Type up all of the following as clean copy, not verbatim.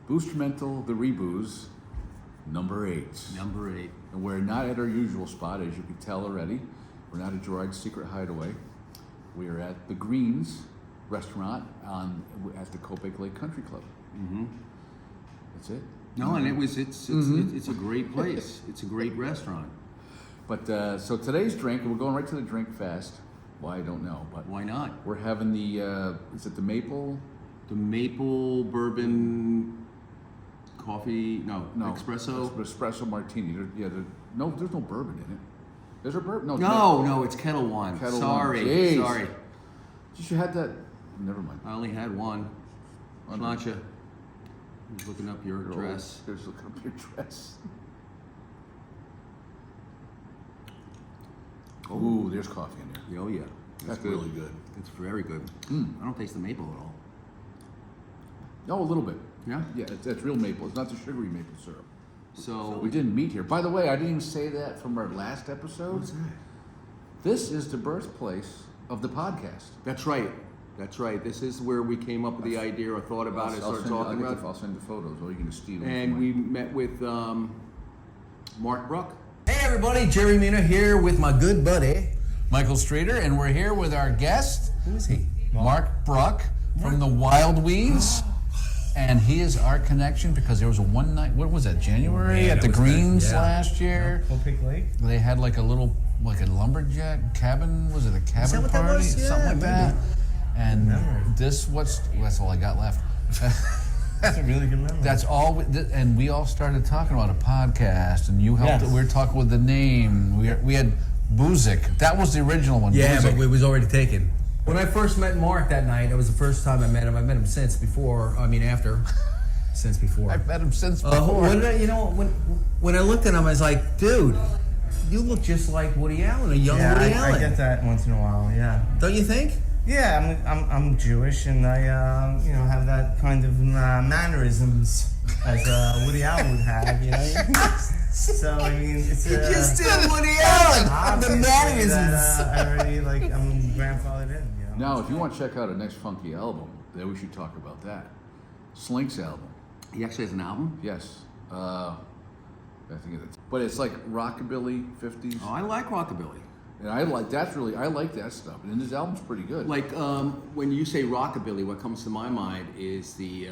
Boostermental, the Rebooze, number 8. Number 8. And we're not at our usual spot, as you can tell already. We're not at Gerard's Secret Hideaway. We are at the Greens restaurant at the Copake Lake Country Club. Mm-hmm. That's it. No, and it's a great place. It's a great restaurant. But so today's drink, we're going right to the drink fast. Why, I don't know, but why not? We're having the is it the maple? The maple bourbon coffee? No, espresso. Espresso martini. There's no bourbon in it. There's a bourbon. No, it's Kettle One. Sorry. You had that. Never mind. I only had one. Sláinte. He's looking up your dress. He's looking up your dress. Ooh, there's coffee in there. Oh yeah, that's really good. It's very good. I don't taste the maple at all. No, a little bit. Yeah? Yeah, it's real maple. It's not the sugary maple syrup. So we didn't meet here. By the way, I didn't even say that from our last episode. What's that? This is the birthplace of the podcast. That's right. That's right. This is where we came up with the idea or thought about it, started talking about it. I'll send the photos, or you can just steal them. And we met with Mark Bruck. Hey everybody, Jerry Mina here with my good buddy Michael Streeter, and we're here with our guest. Who is he? Mark Bruck from the Wild Weeds. And he is our connection because there was a one night, what was that, January at the Greens last year? Copake Lake. They had like a lumberjack cabin, was it a cabin party? Something like that. And that's all I got left. That's a really good memory. That's all, and we all started talking about a podcast, and you helped. Yes. We were talking with the name. We had Boozik. That was the original one. Yeah, Boozik. but it was already taken. When I first met Mark that night, it was the first time I met him. I met him since before. Since before. I've met him since before. When I looked at him, I was like, dude, you look just like Woody Allen, a young Woody Allen. I get that once in a while. Yeah. Don't you think? Yeah, I'm Jewish, and I have that kind of mannerisms as Woody Allen would have. You know. So I mean, it's you just did Woody Allen. The mannerisms. I already I'm grandfathered in. You know. Now, if you want to check out our next funky album, then we should talk about that. Slink's album. He actually has an album? Yes. I think it's, but it's like rockabilly 50s. Oh, I like rockabilly. And I like that stuff. And his album's pretty good. Like when you say rockabilly, what comes to my mind is the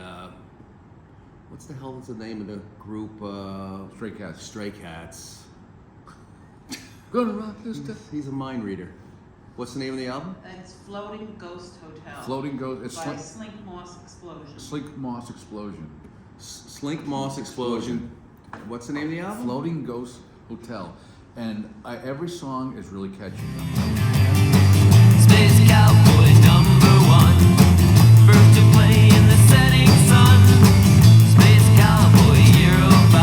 what's the hell is the name of the group? Stray Cats. Stray Cats. Gonna rock this stuff. He's a mind reader. What's the name of the album? It's Floating Ghost Hotel. Floating Ghost. It's by Slink Moss Explosion. Slink Moss Explosion. Slink Moss Explosion. What's the name of the album? Floating Ghost Hotel. And every song is really catchy. Space Cowboy #1, first to play in the setting sun. Space Cowboy 05,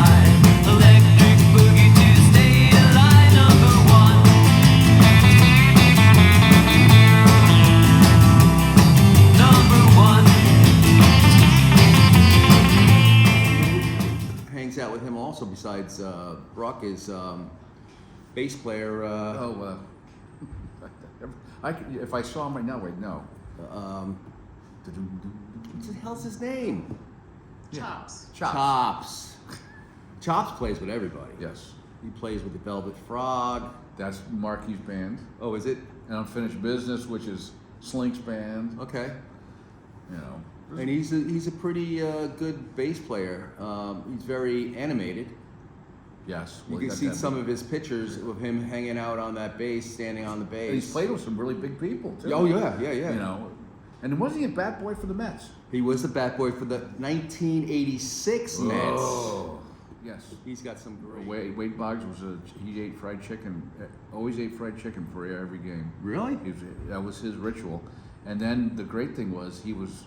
electric boogie to stay alive #1. Hangs out with him also besides Brock is bass player. If I saw him right now, I'd know. What the hell's his name? Chops. Chops. Chops plays with everybody. Yes. He plays with the Velvet Frog. That's Marky's band. Oh, is it? And Unfinished Business, which is Slink's band. Okay. You know. And he's a pretty good bass player. He's very animated. Yes. You can see some of his pictures of him hanging out on that bass, standing on the bass. And he's played with some really big people too. Oh yeah. You know, and wasn't he a bat boy for the Mets? He was the bat boy for the 1986 Mets. Oh. Yes. He's got some great. Wade Boggs he ate fried chicken. Always ate fried chicken for every game. Really? That was his ritual. And then the great thing was he was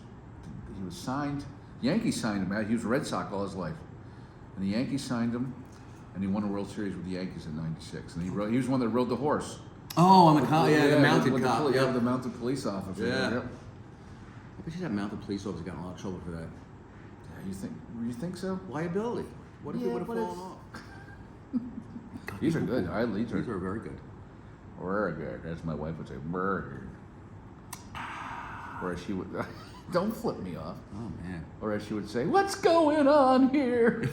signed. Yankees signed him. He was a Red Sox all his life, and the Yankees signed him. And he won a World Series with the Yankees in '96, and he was one that rode the horse. Oh, on the cop, the mounted cop. The mounted police officer. Yeah. Yep. I bet you that mounted police officer got in a lot of trouble for that. Yeah, you think so? Liability. What if it would have fallen off? These are good. These are very good. Very good. As my wife would say, very good. Or as she would, don't flip me off. Oh man. Or as she would say, "What's going on here?"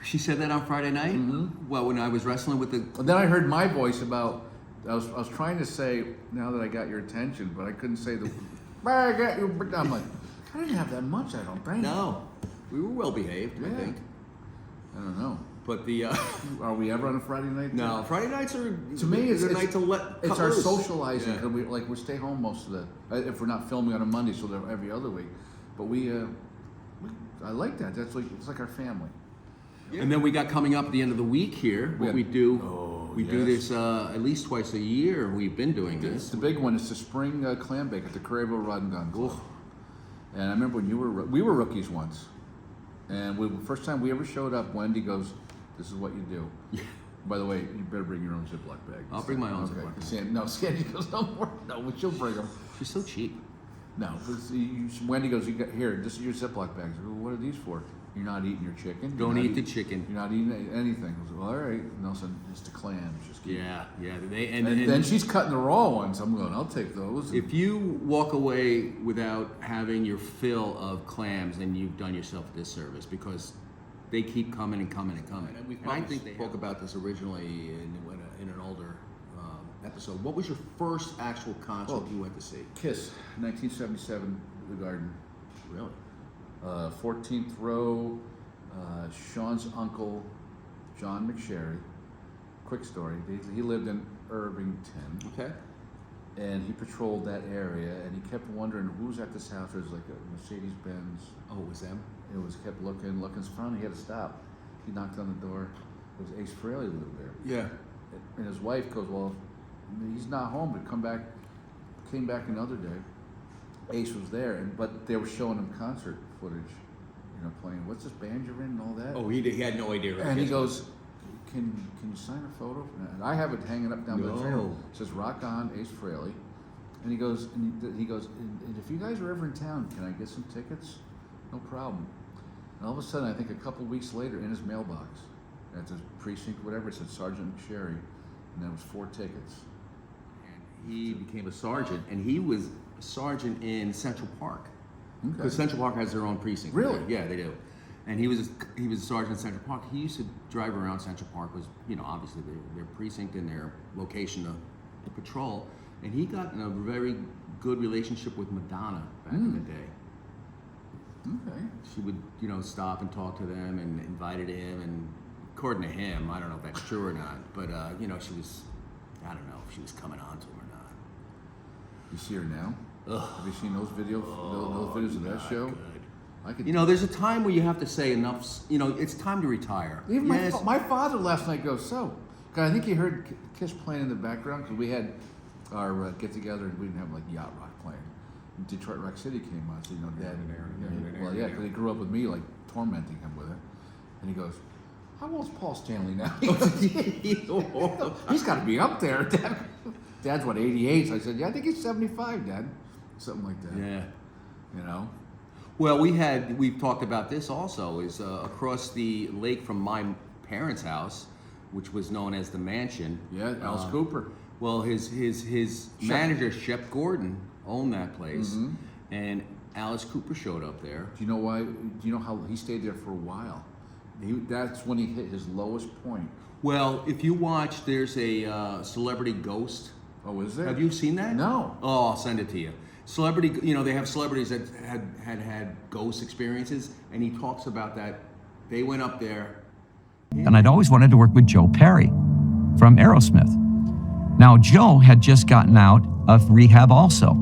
She said that on Friday night. Mm-hmm. Well, when I was wrestling with the. And then I heard my voice about. I was trying to say, "Now that I got your attention," but I couldn't say the. I got you. I'm like, I didn't have that much. I don't think. No, we were well behaved. I Yeah. think. I don't know. But the. Are we ever on a Friday night? No, Friday nights are. To me, it's a it's, night to let. it's cut our loose. socializing. Yeah. 'Cause we stay home most of the if we're not filming on a Monday, so they're every other week. But I like that. That's like it's like our family. And then we got coming up at the end of the week here. What we do, we do yes. this at least twice a year. We've been doing It's this. the big one. It's the spring clam bake at the Crayville Rod and Gun Club. And I remember when we were rookies once, and first time we ever showed up, Wendy goes, "This is what you do." By the way, you better bring your own Ziploc bag. I'll bring my own Ziploc bag. Sandy goes, "No more. No, she'll bring them." She's so cheap. No, Wendy goes, "You got here. This is your Ziploc bags." I go, "What are these for?" "You're not eating your chicken. You're Don't not eat the chicken. You're not eating anything." I was like, "All right." And all of a sudden, it's the clams. Just keep. Yeah. And then she's cutting the raw ones. I'm going, "I'll take those." If you walk away without having your fill of clams, then you've done yourself a disservice because they keep coming and coming and coming. And I think they spoke about this originally in an older episode. What was your first actual concert you went to see? Kiss, 1977, The Garden. Really? 14th row, Sean's uncle, John McSherry. Quick story, he lived in Irvington, Okay. and he patrolled that area, and he kept wondering who's at this house. There's like a Mercedes-Benz. Oh, it was them? It was kept looking, finally he had to stop. He knocked on the door. It was Ace Frehley lived there. Yeah. And his wife goes, "Well, he's not home, but came back another day." Ace was there, but they were showing him concert footage, playing, "What's this band you're in?" and all that. Oh, he had no idea. And he goes, can you sign a photo? And I have it hanging up down by the trailer. No. It says "Rock On, Ace Frehley." And he goes, and if you guys are ever in town, can I get some tickets? No problem. And all of a sudden, I think a couple weeks later, in his mailbox, at the precinct, whatever, it said Sergeant McSherry, and there was 4 tickets. And he became a sergeant, and he was a sergeant in Central Park. Okay. Because Central Park has their own precinct. Really? Yeah, they do. And he was a sergeant in Central Park. He used to drive around Central Park, was obviously their precinct and their location to patrol. And he got in a very good relationship with Madonna back in the day. Okay. She would stop and talk to them and invited him. And according to him, I don't know if that's true or not, but she was, I don't know if she was coming on to him or not. You see her now? Ugh. Have you seen those videos? Those videos of that show? Good. I could. There's a time where you have to say enough's. It's time to retire. Even Yes. my father last night goes, "So," 'cause I think he heard Kiss playing in the background because we had our get together and we didn't have like yacht rock playing. And Detroit Rock City came on, so Dad. Well, yeah, because he grew up with me, like tormenting him with it. And he goes, "How old's Paul Stanley now?" He's got to be up there. Dad's what, 88? So I said, "Yeah, I think he's 75, Dad." Something like that. Yeah. Well, we've talked about this also, is across the lake from my parents' house, which was known as the Mansion. Yeah, Alice Cooper. Well, his manager, Shep Gordon, owned that place, and Alice Cooper showed up there. Do you know why? Do you know how he stayed there for a while? That's when he hit his lowest point. Well, if you watch, there's a Celebrity Ghost. Oh, is there? Have you seen that? No. Oh, I'll send it to you. Celebrity, they have celebrities that had ghost experiences, and he talks about that. They went up there. And I'd always wanted to work with Joe Perry from Aerosmith. Now, Joe had just gotten out of rehab also.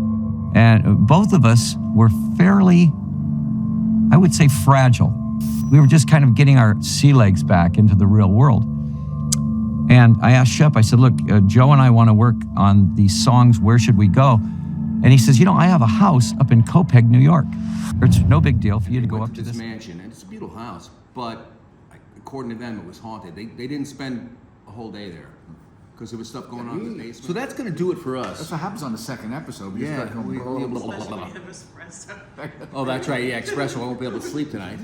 And both of us were fairly, I would say, fragile. We were just kind of getting our sea legs back into the real world. And I asked Shep, I said, "Look, Joe and I want to work on these songs. Where should we go?" And he says, "I have a house up in Copake, New York. It's no big deal for you to go up to this this mansion, and it's a beautiful house, but according to them, it was haunted. They didn't spend a whole day there because there was stuff going on in the basement. So that's going to do it for That's us. what happens on the second episode. We Yeah, start going, Especially when you have espresso. Oh, that's right. Yeah, espresso. I won't be able to sleep tonight.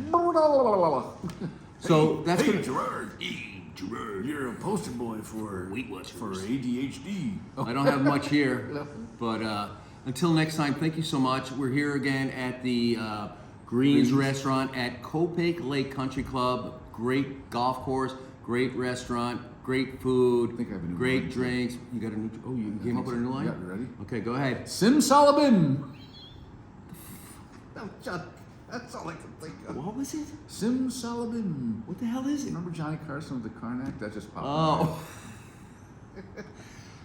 So that's Hey, gonna. Gerard. Hey, Gerard. You're a poster boy for Weight Watchers. for ADHD. I don't have much here, but Until next time, thank you so much. We're here again at the Greens Restaurant at Copake Lake Country Club. Great golf course, great restaurant, great food, I think I have a new great line. drinks. You got a new? Oh, you came up with a new line? Yeah, you ready? Okay, go ahead. Simsalabim. No, Chuck, that's all I can think of. What was it? Simsalabim. What the hell is it? Remember Johnny Carson with the Karnak? That just popped. Oh.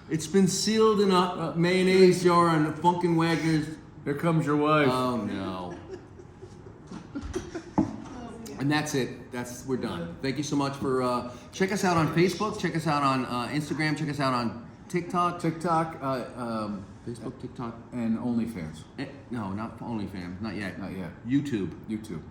It's been sealed in a mayonnaise jar on Funkin' Wagner's. Here comes your wife. Oh no. And that's it. We're done. Thank you so much for check us out on Facebook. Check us out on Instagram. Check us out on TikTok. TikTok, Facebook, TikTok. and OnlyFans. No, not OnlyFans. Not yet. Not yet. YouTube. YouTube.